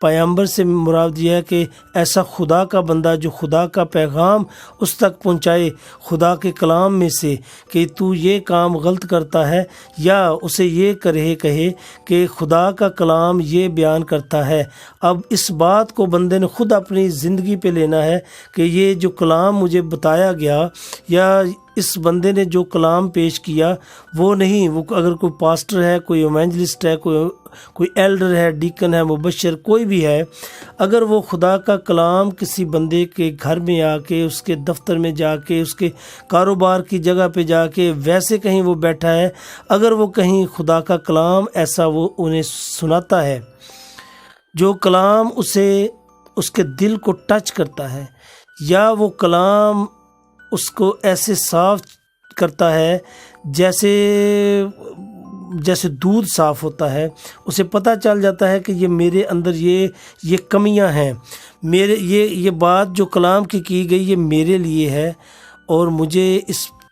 پیغمبر سے مراد یہ ہے کہ ایسا خدا کا بندہ جو خدا کا پیغام اس تک پہنچائے خدا کے کلام میں سے کہ تو یہ کام غلط کرتا ہے، یا اسے یہ کہے کہ خدا کا کلام یہ بیان کرتا ہے۔ اب اس بات کو بندے نے خود اپنی زندگی پہ لینا ہے کہ یہ جو کلام مجھے بتایا گیا یا اس بندے نے جو کلام پیش کیا وہ نہیں، وہ اگر کوئی پاسٹر ہے، کوئی ایونجلسٹ ہے، کوئی ایلڈر ہے، ڈیکن ہے، مبشر کوئی بھی ہے، اگر وہ خدا کا کلام کسی بندے کے گھر میں آ کے، اس کے دفتر میں جا کے، اس کے کاروبار کی جگہ پہ جا کے، ویسے کہیں وہ بیٹھا ہے، اگر وہ کہیں خدا کا کلام ایسا وہ انہیں سناتا ہے جو کلام اسے اس کے دل کو ٹچ کرتا ہے، یا وہ کلام اس کو ایسے صاف کرتا ہے جیسے دودھ صاف ہوتا ہے، اسے پتہ چل جاتا ہے کہ یہ میرے اندر یہ کمیاں ہیں، یہ بات جو کلام کی گئی یہ میرے لیے ہے اور مجھے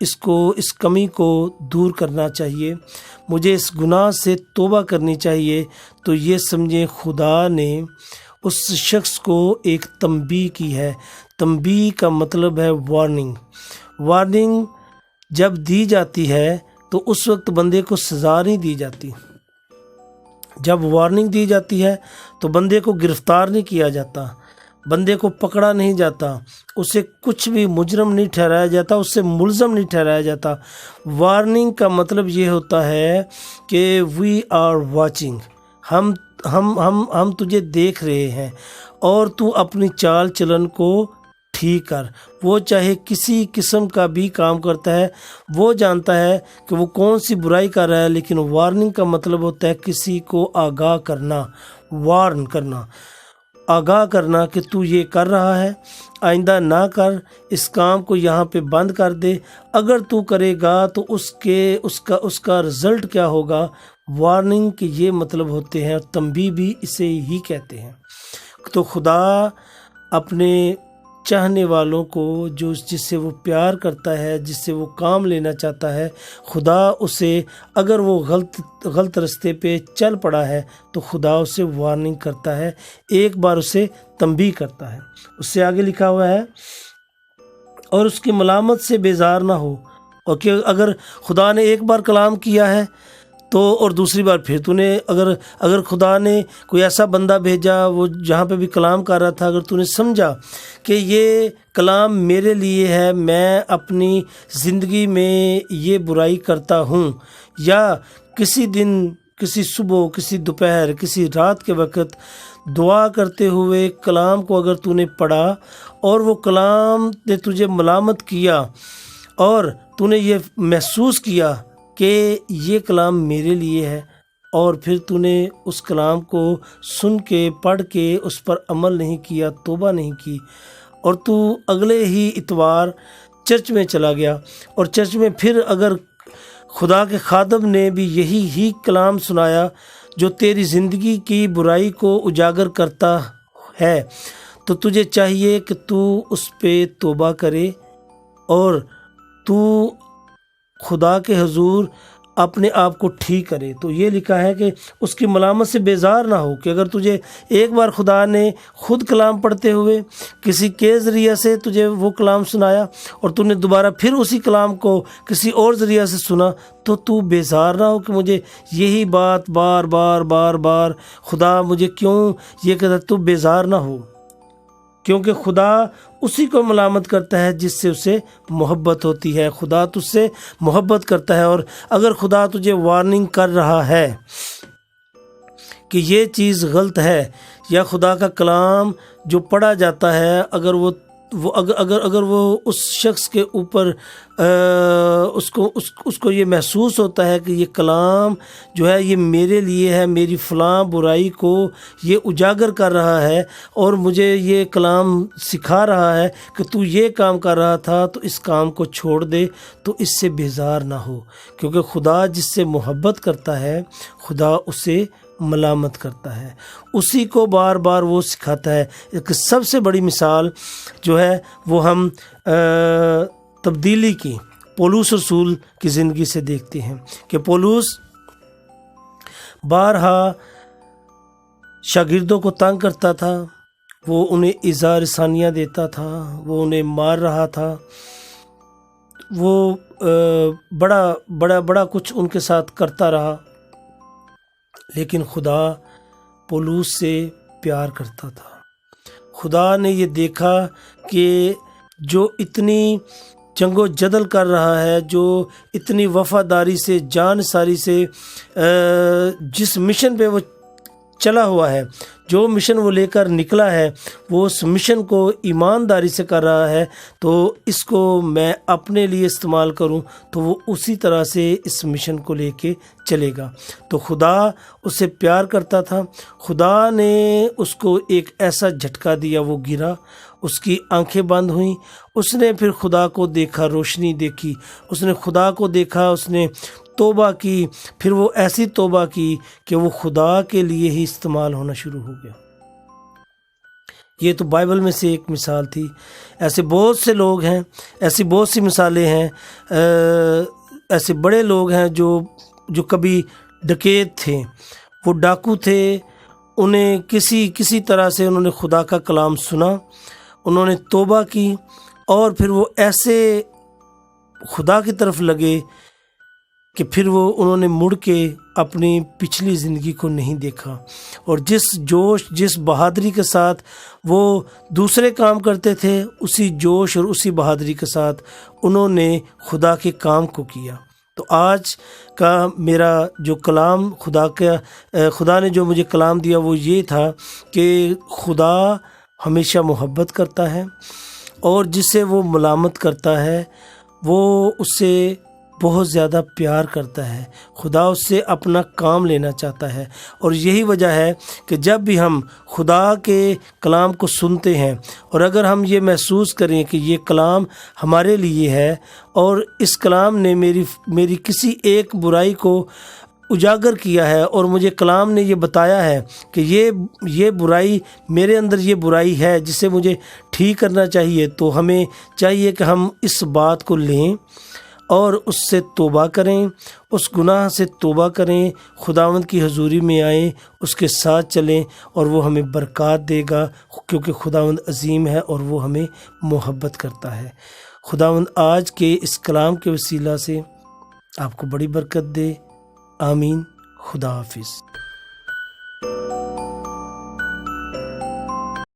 اس کمی کو دور کرنا چاہیے، مجھے اس گناہ سے توبہ کرنی چاہیے، تو یہ سمجھیں خدا نے اس شخص کو ایک تنبیہ کی ہے۔ تنبیہ کا مطلب ہے وارننگ جب دی جاتی ہے تو اس وقت بندے کو سزا نہیں دی جاتی۔ جب وارننگ دی جاتی ہے تو بندے کو گرفتار نہیں کیا جاتا، بندے کو پکڑا نہیں جاتا، اسے کچھ بھی مجرم نہیں ٹھہرایا جاتا، اسے ملزم نہیں ٹھہرایا جاتا۔ وارننگ کا مطلب یہ ہوتا ہے کہ وی آر واچنگ، ہم تجھے دیکھ رہے ہیں اور تو اپنی چال چلن کو ٹھیک کر۔ وہ چاہے کسی قسم کا بھی کام کرتا ہے، وہ جانتا ہے کہ وہ کون سی برائی کر رہا ہے، لیکن وارننگ کا مطلب ہوتا ہے کسی کو آگاہ کرنا، وارن کرنا، آگاہ کرنا کہ تو یہ کر رہا ہے، آئندہ نہ کر، اس کام کو یہاں پہ بند کر دے، اگر تو کرے گا تو اس کا رزلٹ کیا ہوگا۔ وارننگ کے یہ مطلب ہوتے ہیں، اور تنبیہ بھی اسے ہی کہتے ہیں۔ تو خدا اپنے چاہنے والوں کو جس سے وہ پیار کرتا ہے، جس سے وہ کام لینا چاہتا ہے، خدا اسے اگر وہ غلط رستے پہ چل پڑا ہے تو خدا اسے وارننگ کرتا ہے، ایک بار اسے تنبیہ کرتا ہے۔ اس سے آگے لکھا ہوا ہے اور اس کی ملامت سے بیزار نہ ہو، اور کہ اگر خدا نے ایک بار کلام کیا ہے تو اور دوسری بار پھر تو نے اگر خدا نے کوئی ایسا بندہ بھیجا وہ جہاں پہ بھی کلام کر رہا تھا، اگر تو نے سمجھا کہ یہ کلام میرے لیے ہے، میں اپنی زندگی میں یہ برائی کرتا ہوں، یا کسی دن، کسی صبح، کسی دوپہر، کسی رات کے وقت دعا کرتے ہوئے کلام کو اگر تو نے پڑھا اور وہ کلام نے تجھے ملامت کیا اور تو نے یہ محسوس کیا کہ یہ کلام میرے لیے ہے، اور پھر تو نے اس کلام کو سن کے پڑھ کے اس پر عمل نہیں کیا، توبہ نہیں کی، اور تو اگلے ہی اتوار چرچ میں چلا گیا، اور چرچ میں پھر اگر خدا کے خادم نے بھی یہی کلام سنایا جو تیری زندگی کی برائی کو اجاگر کرتا ہے، تو تجھے چاہیے کہ تو اس پہ توبہ کرے اور تو خدا کے حضور اپنے آپ کو ٹھیک کرے۔ تو یہ لکھا ہے کہ اس کی ملامت سے بیزار نہ ہو، کہ اگر تجھے ایک بار خدا نے خود کلام پڑھتے ہوئے کسی کے ذریعہ سے تجھے وہ کلام سنایا اور تو نے دوبارہ پھر اسی کلام کو کسی اور ذریعہ سے سنا، تو بیزار نہ ہو کہ مجھے یہی بات بار بار خدا مجھے کیوں یہ کہتا۔ تو بیزار نہ ہو، کیونکہ خدا اسی کو ملامت کرتا ہے جس سے اسے محبت ہوتی ہے۔ خدا تجھ سے محبت کرتا ہے، اور اگر خدا تجھے وارننگ کر رہا ہے کہ یہ چیز غلط ہے، یا خدا کا کلام جو پڑھا جاتا ہے اگر وہ اس شخص کے اوپر اس کو یہ محسوس ہوتا ہے کہ یہ کلام جو ہے یہ میرے لیے ہے، میری فلاں برائی کو یہ اجاگر کر رہا ہے، اور مجھے یہ کلام سکھا رہا ہے کہ تو یہ کام کر رہا تھا تو اس کام کو چھوڑ دے، تو اس سے بیزار نہ ہو، کیونکہ خدا جس سے محبت کرتا ہے خدا اسے ملامت کرتا ہے، اسی کو بار بار وہ سکھاتا ہے۔ ایک سب سے بڑی مثال جو ہے وہ ہم تبدیلی کی پولس رسول کی زندگی سے دیکھتے ہیں کہ پولس بارہا شاگردوں کو تنگ کرتا تھا، وہ انہیں ایذا رسانیاں دیتا تھا، وہ انہیں مار رہا تھا، وہ بڑا بڑا بڑا کچھ ان کے ساتھ کرتا رہا، لیکن خدا پولس سے پیار کرتا تھا۔ خدا نے یہ دیکھا کہ جو اتنی جنگ و جدل کر رہا ہے، جو اتنی وفاداری سے، جان ساری سے جس مشن پہ وہ چلا ہوا ہے، جو مشن وہ لے کر نکلا ہے، وہ اس مشن کو ایمانداری سے کر رہا ہے، تو اس کو میں اپنے لیے استعمال کروں تو وہ اسی طرح سے اس مشن کو لے کے چلے گا۔ تو خدا اس سے پیار کرتا تھا۔ خدا نے اس کو ایک ایسا جھٹکا دیا، وہ گرا، اس کی آنکھیں بند ہوئیں، اس نے پھر خدا کو دیکھا، روشنی دیکھی، اس نے خدا کو دیکھا، اس نے توبہ کی، پھر وہ ایسی توبہ کی کہ وہ خدا کے لیے ہی استعمال ہونا شروع ہو گیا۔ یہ تو بائبل میں سے ایک مثال تھی۔ ایسے بہت سے لوگ ہیں، ایسی بہت سی مثالیں ہیں، ایسے بڑے لوگ ہیں جو کبھی ڈکیت تھے، وہ ڈاکو تھے، انہیں کسی طرح سے انہوں نے خدا کا کلام سنا، انہوں نے توبہ کی، اور پھر وہ ایسے خدا کی طرف لگے کہ پھر انہوں نے مڑ کے اپنی پچھلی زندگی کو نہیں دیکھا، اور جس جوش، جس بہادری کے ساتھ وہ دوسرے کام کرتے تھے، اسی جوش اور اسی بہادری کے ساتھ انہوں نے خدا کے کام کو کیا۔ تو آج کا میرا جو کلام خدا نے جو مجھے کلام دیا وہ یہ تھا کہ خدا ہمیشہ محبت کرتا ہے، اور جسے وہ ملامت کرتا ہے وہ اس سے بہت زیادہ پیار کرتا ہے۔ خدا اس سے اپنا کام لینا چاہتا ہے، اور یہی وجہ ہے کہ جب بھی ہم خدا کے کلام کو سنتے ہیں، اور اگر ہم یہ محسوس کریں کہ یہ کلام ہمارے لیے ہے، اور اس کلام نے میری کسی ایک برائی کو اجاگر کیا ہے، اور مجھے کلام نے یہ بتایا ہے کہ یہ برائی میرے اندر، یہ برائی ہے جسے مجھے ٹھیک کرنا چاہیے، تو ہمیں چاہیے کہ ہم اس بات کو لیں اور اس سے توبہ کریں، اس گناہ سے توبہ کریں، خداوند کی حضوری میں آئیں، اس کے ساتھ چلیں، اور وہ ہمیں برکات دے گا، کیونکہ خداوند عظیم ہے اور وہ ہمیں محبت کرتا ہے۔ خداوند آج کے اس کلام کے وسیلہ سے آپ کو بڑی برکت دے۔ آمین۔ خدا حافظ۔